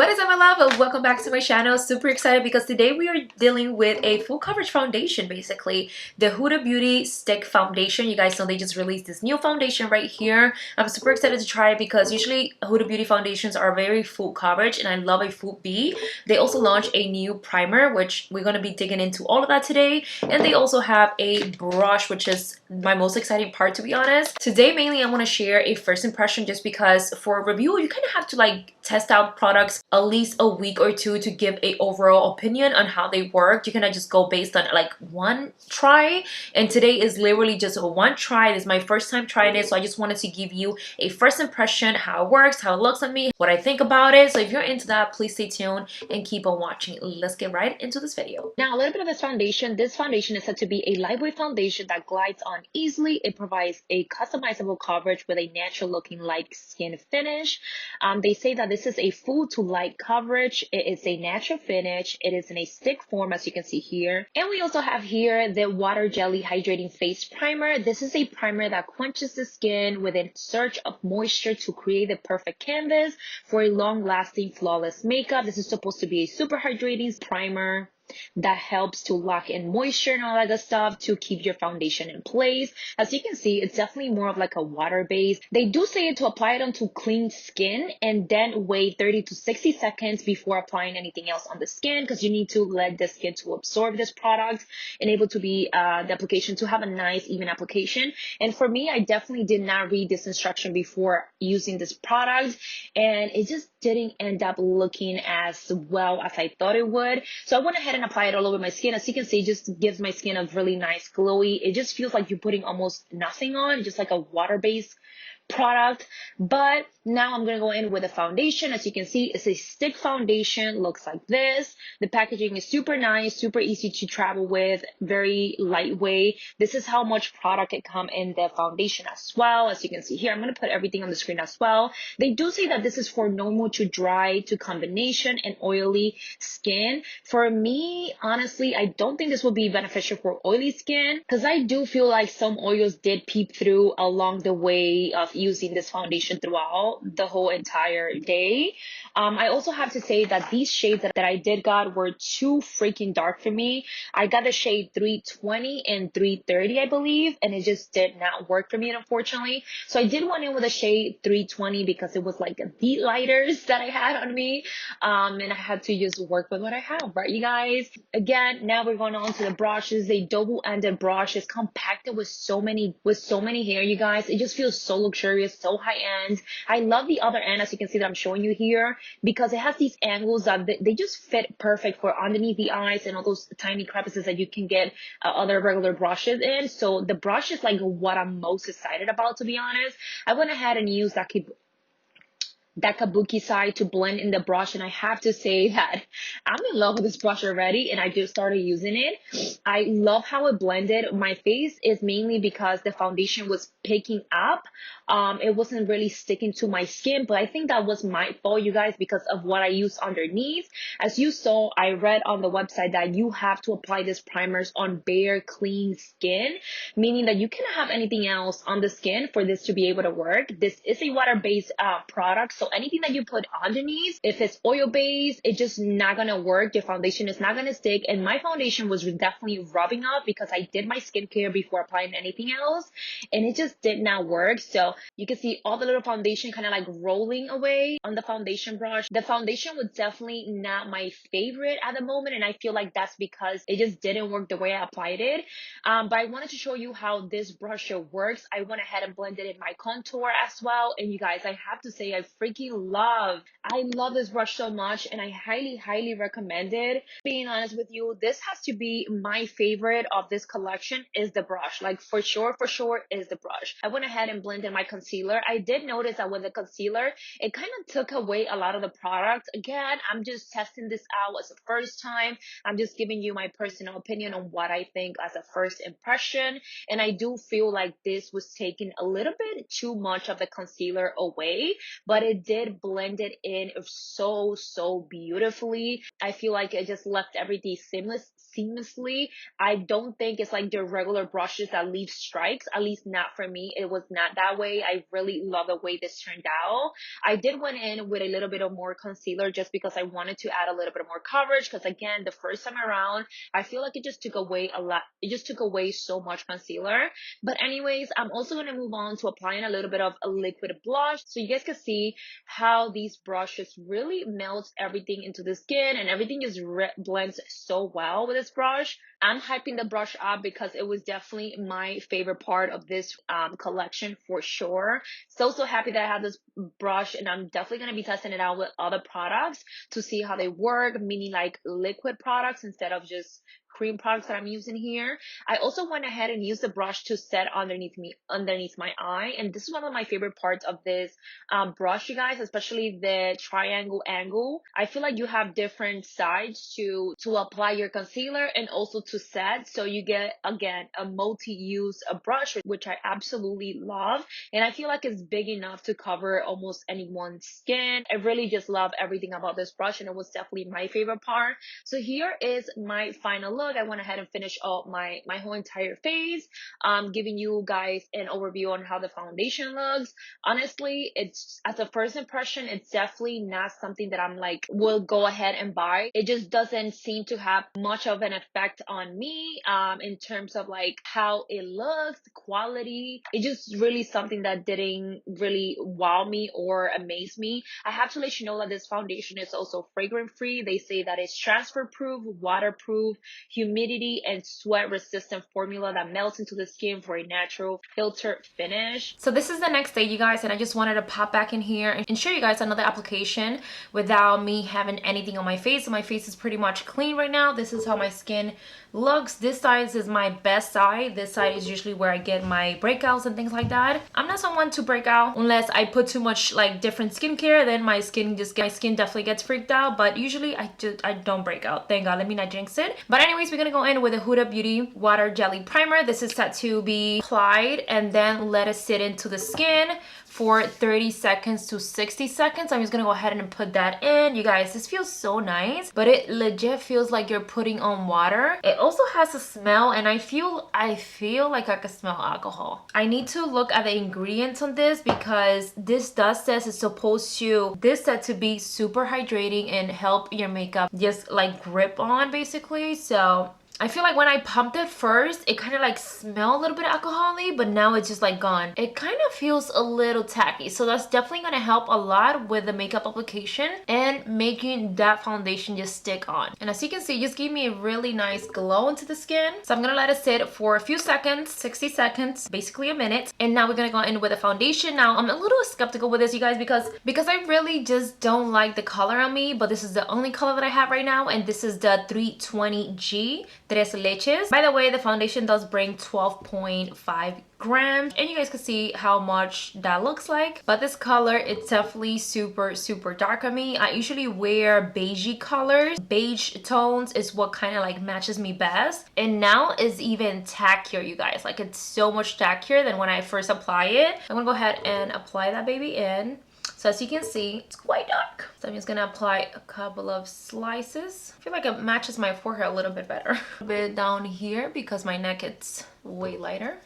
What is up, my love, and welcome back to my channel. Super excited because today we are dealing with a full coverage foundation, basically the Huda Beauty Stick Foundation. You guys know they just released this new foundation right here. I'm super excited to try it because usually Huda Beauty foundations are very full coverage and I love a full B. They also launched a new primer, which we're going to be digging into all of that today, and they also have a brush, which is my most exciting part, to be honest. Today mainly I want to share a first impression, just because for a review you kind of have to like test out products at least a week or two to give a overall opinion on how they work. You cannot just go based on like one try, and today is literally just a one try. This is my first time trying it, so I just wanted to give you a first impression, how it works, how it looks on me, what I think about it. So if you're into that, please stay tuned and keep on watching. Let's get right into this video. Now, a little bit of this foundation. This foundation is said to be a lightweight foundation that glides on easily. It provides a customizable coverage with a natural looking light skin finish. They say that this is a full to light coverage. It is a natural finish. It is in a stick form, as you can see here. And we also have here the Water Jelly Hydrating Face Primer. This is a primer that quenches the skin with a surge of moisture to create the perfect canvas for a long-lasting, flawless makeup. This is supposed to be a super hydrating primer that helps to lock in moisture and all that good stuff to keep your foundation in place. As you can see, it's definitely more of like a water base. They do say to apply it onto clean skin and then wait 30 to 60 seconds before applying anything else on the skin, because you need to let the skin to absorb this product and able to be the application to have a nice even application. And for me, I definitely did not read this instruction before using this product, and it just didn't end up looking as well as I thought it would. So I went ahead and applied it all over my skin. As you can see, it just gives my skin a really nice glowy. It just feels like you're putting almost nothing on, just like a water-based product. But now I'm going to go in with a foundation. As you can see, it's a stick foundation, looks like this. The packaging is super nice, super easy to travel with, very lightweight. This is how much product can come in the foundation as well. As you can see here, I'm going to put everything on the screen as well. They do say that this is for normal to dry to combination and oily skin. For me, honestly, I don't think this will be beneficial for oily skin, because I do feel like some oils did peep through along the way of using this foundation throughout the whole entire day. I also have to say that these shades that I did got were too freaking dark for me. I got the shade 320 and 330, I believe, and it just did not work for me, unfortunately. So I did one in with a shade 320 because it was like the lighters that I had on me, and I had to just work with what I have, right, you guys? Again, now we're going on to the brushes. A double-ended brush is compacted with so many hair, you guys. It just feels so luxurious, so high-end. I love the other end, as you can see that I'm showing you here, because it has these angles that they just fit perfect for underneath the eyes and all those tiny crevices that you can get other regular brushes in. So the brush is like what I'm most excited about, to be honest. I went ahead and used that kabuki side to blend in the brush, and I have to say that I'm in love with this brush already, and I just started using it. I love how it blended. My face is mainly because the foundation was picking up. It wasn't really sticking to my skin, but I think that was my fault, you guys, because of what I used underneath. As you saw, I read on the website that you have to apply these primers on bare, clean skin, meaning that you cannot have anything else on the skin for this to be able to work. This is a water-based product, so anything that you put underneath, if it's oil-based, it's just not gonna work. Your foundation is not gonna stick, and my foundation was definitely rubbing off because I did my skincare before applying anything else, and it just did not work. So you can see all the little foundation kind of like rolling away on the foundation brush. The foundation was definitely not my favorite at the moment, and I feel like that's because it just didn't work the way I applied it. But I wanted to show you how this brush works. I went ahead and blended in my contour as well, and you guys, I have to say I love this brush so much, and I highly recommend it. Being honest with you, this has to be my favorite of this collection, is the brush. Like for sure is the brush. I went ahead and blended my concealer. I did notice that with the concealer, it kind of took away a lot of the product. Again, I'm just testing this out as a first time. I'm just giving you my personal opinion on what I think as a first impression, and I do feel like this was taking a little bit too much of the concealer away, but it did blend it in so beautifully. I feel like it just left everything seamlessly. I don't think it's like the regular brushes that leave strikes, at least not for me. It was not that way. I really love the way this turned out. I did went in with a little bit of more concealer just because I wanted to add a little bit more coverage, because again, the first time around, I feel like it just took away a lot. It just took away so much concealer. But anyways, I'm also going to move on to applying a little bit of a liquid blush, so you guys can see how these brushes really melt everything into the skin, and everything just blends so well with this brush. I'm hyping the brush up because it was definitely my favorite part of this collection for sure. So happy that I have this brush, and I'm definitely going to be testing it out with other products to see how they work, meaning like liquid products instead of just cream products that I'm using here. I also went ahead and used the brush to set underneath my eye, and this is one of my favorite parts of this brush, you guys, especially the triangle angle. I feel like you have different sides to apply your concealer and also to set, so you get again a multi-use brush, which I absolutely love, and I feel like it's big enough to cover almost anyone's skin. I really just love everything about this brush, and it was definitely my favorite part. So here is my final look. I went ahead and finished up my whole entire face, giving you guys an overview on how the foundation looks. Honestly, it's, as a first impression, it's definitely not something that I'm like will go ahead and buy. It just doesn't seem to have much of an effect on me in terms of like how it looks, the quality. It's just really something that didn't really wow me or amaze me. I have to let you know that this foundation is also fragrance free. They say that it's transfer proof, waterproof, humidity and sweat resistant formula that melts into the skin for a natural filter finish. So this is the next day, you guys, and I just wanted to pop back in here and show you guys another application without me having anything on my face. So my face is pretty much clean right now. This is how my skin looks. This side is my best side. This side is usually where I get my breakouts and things like that. I'm not someone to break out unless I put too much like different skincare, then my skin definitely gets freaked out, but usually I don't break out, thank god. Let me not jinx it. But anyways, we're gonna go in with a Huda Beauty Water Jelly Primer. This is set to be applied and then let it sit into the skin for 30 seconds to 60 seconds. I'm just gonna go ahead and put that in. You guys, this feels so nice, but it legit feels like you're putting on water. It also has a smell, and I feel like I can smell alcohol. I need to look at the ingredients on this because this says it's supposed to, this said to be super hydrating and help your makeup just like grip on basically. So I feel like when I pumped it first, it kind of like smelled a little bit alcohol-y, but now it's just like gone. It kind of feels a little tacky. So that's definitely going to help a lot with the makeup application and making that foundation just stick on. And as you can see, it just gave me a really nice glow into the skin. So I'm going to let it sit for a few seconds, 60 seconds, basically a minute. And now we're going to go in with a foundation. Now I'm a little skeptical with this, you guys, because I really just don't like the color on me, but this is the only color that I have right now. And this is the 320G. Tres leches. By the way, the foundation does bring 12.5 grams, and you guys can see how much that looks like. But this color, it's definitely super dark on me. I usually wear beigey colors. Beige tones is what kind of like matches me best, and now is even tackier, you guys. Like, it's so much tackier than when I first apply it. I'm gonna go ahead and apply that baby in. So as you can see, it's quite dark. So I'm just gonna apply a couple of slices. I feel like it matches my forehead a little bit better. A bit down here because my neck is way lighter.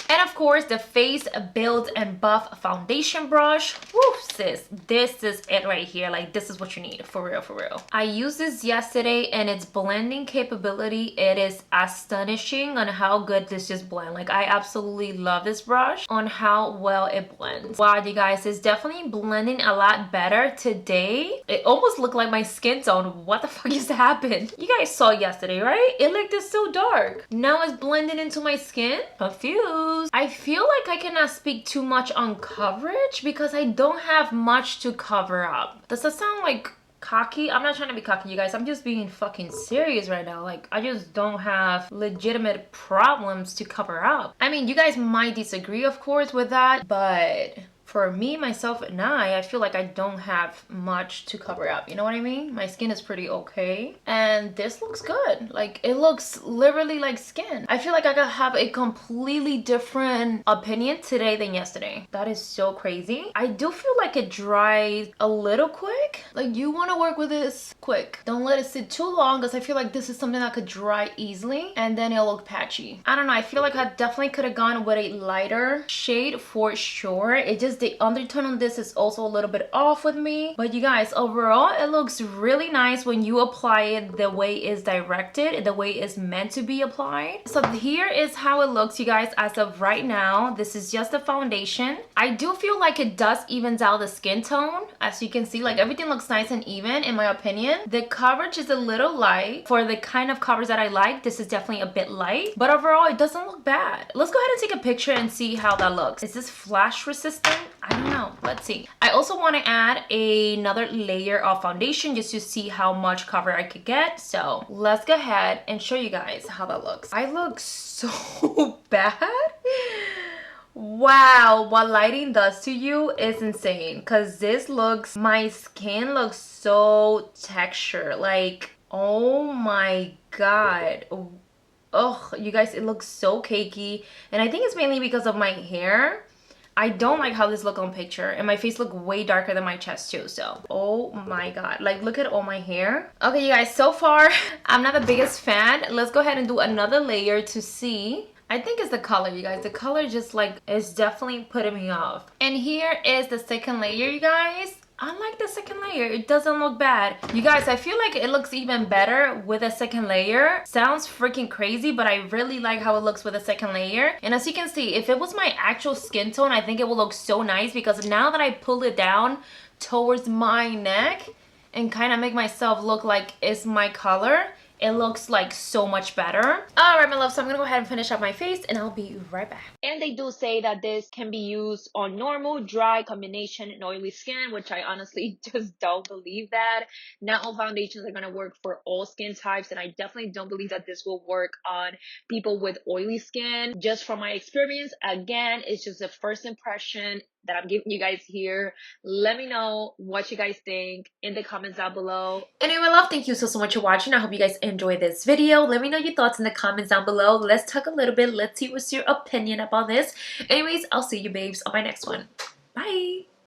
And of course, the Face Build and Buff Foundation Brush. Woo, sis, this is it right here. Like, this is what you need, for real, for real. I used this yesterday, and its blending capability, it is astonishing on how good this just blends. Like, I absolutely love this brush on how well it blends. Wow, you guys, it's definitely blending a lot better today. It almost looked like my skin tone. What the fuck just happened? You guys saw yesterday, right? It looked so dark. Now it's blending into my skin. Confused. I feel like I cannot speak too much on coverage because I don't have much to cover up. Does that sound like cocky? I'm not trying to be cocky, you guys. I'm just being fucking serious right now. Like, I just don't have legitimate problems to cover up. I mean, you guys might disagree, of course, with that, but for me, myself, and I feel like I don't have much to cover up. You know what I mean? My skin is pretty okay. And this looks good. Like, it looks literally like skin. I feel like I gotta have a completely different opinion today than yesterday. That is so crazy. I do feel like it dries a little quick. Like, you want to work with this quick. Don't let it sit too long, because I feel like this is something that could dry easily and then it'll look patchy. I don't know. I feel like I definitely could have gone with a lighter shade for sure. It just, the undertone on this is also a little bit off with me. But you guys, overall, it looks really nice when you apply it the way it's directed, the way it's meant to be applied. So here is how it looks, you guys, as of right now. This is just the foundation. I do feel like it does evens out the skin tone. As you can see, like, everything looks nice and even in my opinion. The coverage is a little light. For the kind of coverage that I like, this is definitely a bit light. But overall, it doesn't look bad. Let's go ahead and take a picture and see how that looks. Is this flash resistant? I don't know. Let's see. I also want to add another layer of foundation just to see how much cover I could get. So let's go ahead and show you guys how that looks. I look so bad. Wow, what lighting does to you is insane, because this looks, my skin looks so textured. Like, oh my god. Oh, you guys, it looks so cakey. And I think it's mainly because of my hair. I don't like how this look on picture, and my face look way darker than my chest too. So oh my god, like, look at all my hair. Okay, you guys, so far I'm not the biggest fan. Let's go ahead and do another layer to see. I think it's the color, you guys. The color just, like, is definitely putting me off. And here is the second layer, you guys. I like the second layer. It doesn't look bad. You guys, I feel like it looks even better with a second layer. Sounds freaking crazy, but I really like how it looks with a second layer. And as you can see, if it was my actual skin tone, I think it would look so nice, because now that I pull it down towards my neck and kind of make myself look like it's my color, it looks like so much better. All right, my love, so I'm gonna go ahead and finish up my face and I'll be right back. And they do say that this can be used on normal, dry, combination, and oily skin, which I honestly just don't believe that. Not all foundations are gonna work for all skin types, and I definitely don't believe that this will work on people with oily skin. Just from my experience, again, it's just a first impression that I'm giving you guys here. Let me know what you guys think in the comments down below. Anyway, love, thank you so much for watching. I hope you guys enjoyed this video. Let me know your thoughts in the comments down below. Let's talk a little bit. Let's see what's your opinion about this. Anyways, I'll see you babes on my next one. Bye.